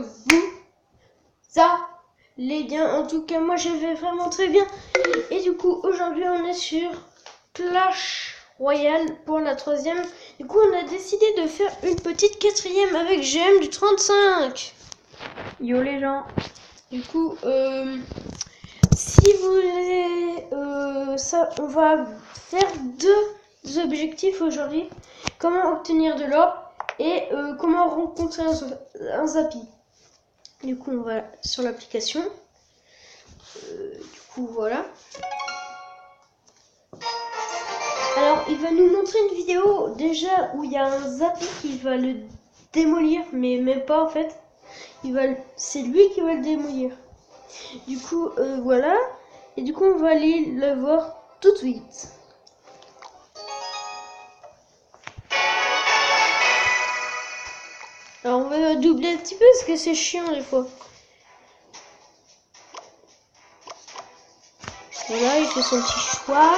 vous allez bien. En tout cas, moi je vais vraiment très bien. Et du coup, aujourd'hui, on est sur Clash Royale pour la 3e. Du coup, on a décidé de faire une petite 4e avec GM du 35. Yo les gens. Du coup, si vous voulez, ça, on va faire deux objectifs aujourd'hui. Comment obtenir de l'or et comment rencontrer un Zappy. Du coup, on va sur l'application. Du coup, voilà. Alors, il va nous montrer une vidéo déjà où il y a un Zappy qui va le démolir, mais même pas en fait. C'est lui qui va le démolir. Du coup, voilà. Et du coup, on va aller le voir tout de suite. Alors, on va doubler un petit peu parce que c'est chiant des fois. Voilà, il fait son petit choix.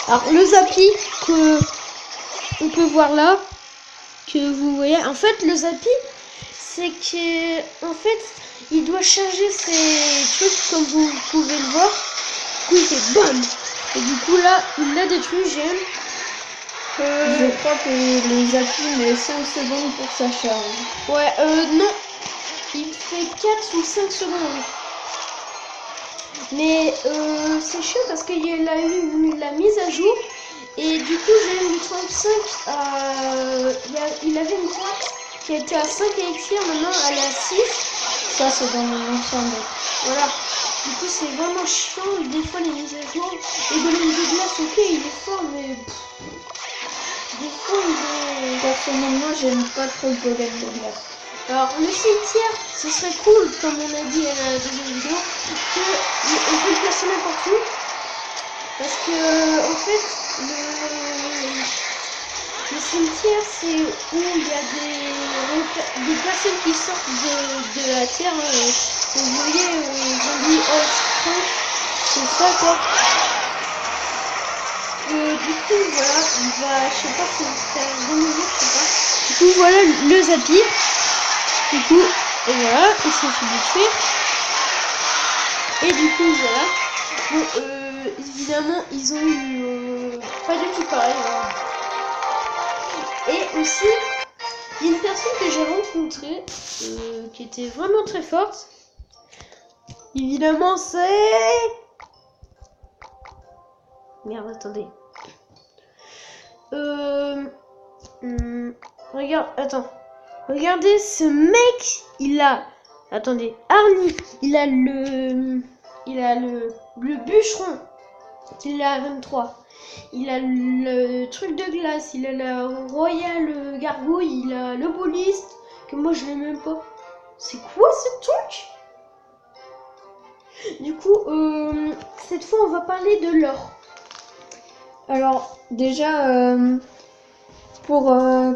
Alors, le Zappy que on peut voir là, que vous voyez. En fait, le Zappy, c'est que, en fait, il doit charger ses trucs comme vous pouvez le voir. Du coup, il fait BAM! Et du coup, là, il l'a détruit, GM. Je crois que le Zappy met 5 secondes pour sa charge. Ouais, non. Il fait 4 ou 5 secondes. Mais c'est chiant parce qu'il y a eu la mise à jour. Et du coup, j'ai eu 35. Il avait une carte qui était à 5 élixirs. Maintenant, elle est à 6. Ça, c'est dans mon ancien deck. Voilà. Du coup, c'est vraiment chiant. Des fois, les mises à jour. Et Golem de glace, ok, il est fort, mais. Des fois, il est. Personnellement, j'aime pas trop le Golem de glace. Alors, le cimetière, ce serait cool, comme on a dit à la deuxième vidéo, qu'on peut le placer n'importe où. Parce que, en fait, le cimetière, c'est où il y a des personnes qui sortent de la terre. Vous voyez, zombie Old, c'est ça quoi. Du coup, voilà, il va, je sais pas si c'est un bon niveau, je sais pas. Du coup, voilà le Zappy. Du coup, et voilà, il suffit de tuer. Et du coup, voilà. Bon, évidemment, ils ont eu pas du tout pareil. Hein. Et aussi, il y a une personne que j'ai rencontrée qui était vraiment très forte. Évidemment, c'est... Merde, attendez. Regarde, attends. Regardez, ce mec, il a... Attendez, Arnie, il a le bûcheron. Il a 23. Il a le truc de glace. Il a la royale gargouille. Il a le boliste. Que moi, je l'ai même pas. C'est quoi ce truc? Du coup, cette fois, on va parler de l'or. Alors, déjà, pour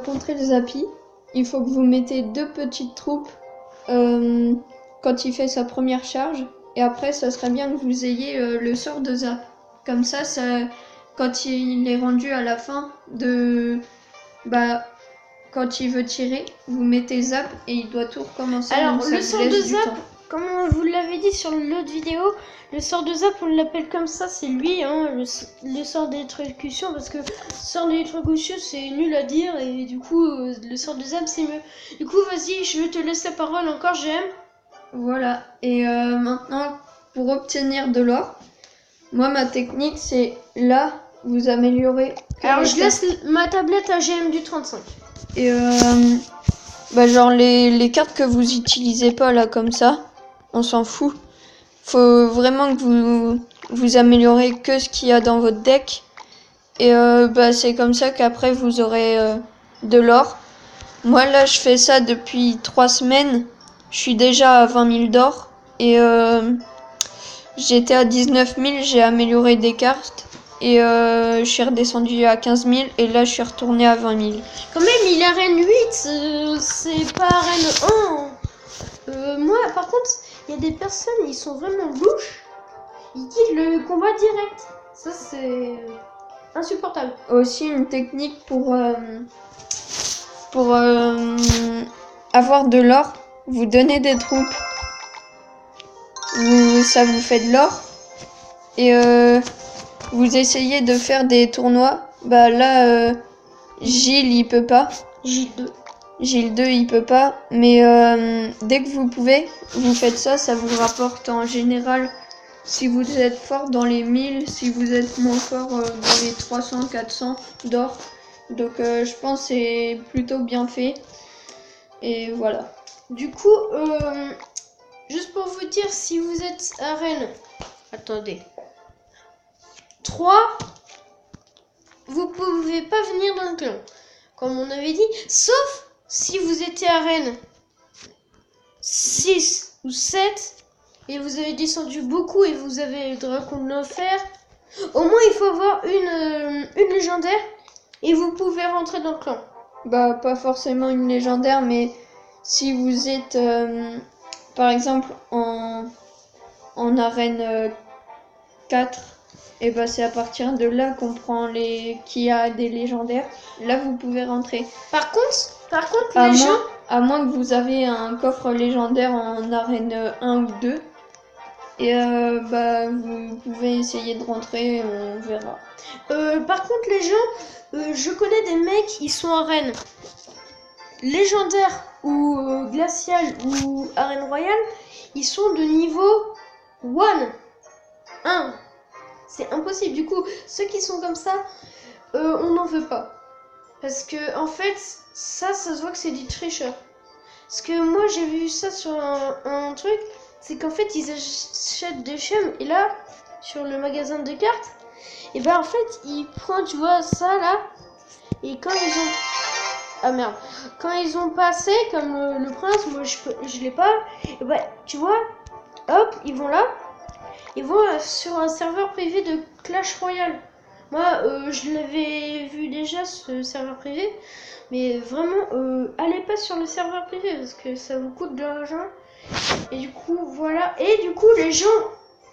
contrer le Zappy, il faut que vous mettez 2 petites troupes quand il fait sa première charge. Et après, ça serait bien que vous ayez le sort de Zap. Comme ça, quand il est rendu à la fin de... quand il veut tirer, vous mettez Zap et il doit tout recommencer. Alors, donc le sort de Zap, comme on vous l'avait dit sur l'autre vidéo, le sort de Zap, on l'appelle comme ça, c'est lui, hein, le sort d'électrocution, parce que le sort d'électrocution, c'est nul à dire, et du coup, le sort de Zap, c'est mieux. Du coup, vas-y, je vais te laisser la parole encore, GM. Voilà, et maintenant, pour obtenir de l'or, moi, ma technique, c'est là, vous améliorez... Alors, je laisse ma tablette à GM du 35. Et genre les cartes que vous utilisez pas là comme ça, on s'en fout. Faut vraiment que vous améliorez que ce qu'il y a dans votre deck. Et c'est comme ça qu'après vous aurez de l'or. Moi là je fais ça depuis 3 semaines. Je suis déjà à 20 000 d'or. Et j'étais à 19 000, j'ai amélioré des cartes. Et je suis redescendu à 15 000 et là je suis retourné à 20 000. Quand même, il est reine 8, c'est pas reine 1. Moi, par contre, il y a des personnes, ils sont vraiment louches. Ils quittent le combat direct. Ça, c'est insupportable. Aussi une technique pour avoir de l'or, vous donnez des troupes. Ça vous fait de l'or. Et vous essayez de faire des tournois. Bah là, Gilles, il peut pas. Gilles 2, il peut pas. Mais dès que vous pouvez, vous faites ça. Ça vous rapporte en général, si vous êtes fort, dans les 1000. Si vous êtes moins fort, dans les 300, 400 d'or. Donc je pense que c'est plutôt bien fait. Et voilà. Du coup, juste pour vous dire, si vous êtes arène, attendez, 3, vous pouvez pas venir dans le clan, comme on avait dit, sauf si vous étiez arène 6 ou 7, et vous avez descendu beaucoup et vous avez le dragon de l'enfer. Au moins, il faut avoir une légendaire, et vous pouvez rentrer dans le clan. Bah, pas forcément une légendaire, mais si vous êtes, par exemple, en arène 4, et bah c'est à partir de là qu'on prend qui a des légendaires. Là, vous pouvez rentrer. Par contre, les gens... À moins que vous avez un coffre légendaire en arène 1 ou 2. Et bah vous pouvez essayer de rentrer, on verra. Par contre, les gens, je connais des mecs, ils sont arène légendaire ou glacial ou arène royale, ils sont de niveau 1. C'est impossible. Du coup, ceux qui sont comme ça, on n'en veut pas. Parce que, en fait, ça se voit que c'est du tricheur. Parce que moi, j'ai vu ça sur un truc, c'est qu'en fait, ils achètent des chèmes, et là, sur le magasin de cartes, et ben en fait, ils prennent, tu vois, ça là, et quand ils ont... Ah merde. Quand ils ont passé, comme le prince, moi je l'ai pas, et ben, tu vois, hop, ils vont là, ils vont sur un serveur privé de Clash Royale. Moi, je l'avais vu déjà, ce serveur privé. Mais vraiment, allez pas sur le serveur privé parce que ça vous coûte de l'argent. Et du coup, voilà. Et du coup, les gens,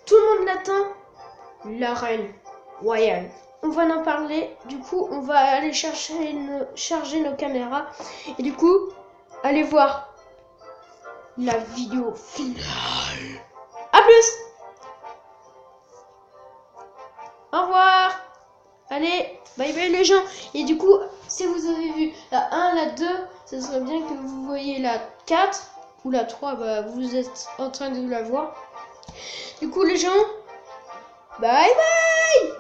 tout le monde l'atteint. L'arène royale. On va en parler. Du coup, on va aller charger nos caméras. Et du coup, allez voir la vidéo finale. A plus. Au revoir. Allez, bye bye les gens. Et du coup, si vous avez vu la 1, la 2, ce serait bien que vous voyez la 4 ou la 3, bah vous êtes en train de la voir. Du coup les gens, bye bye.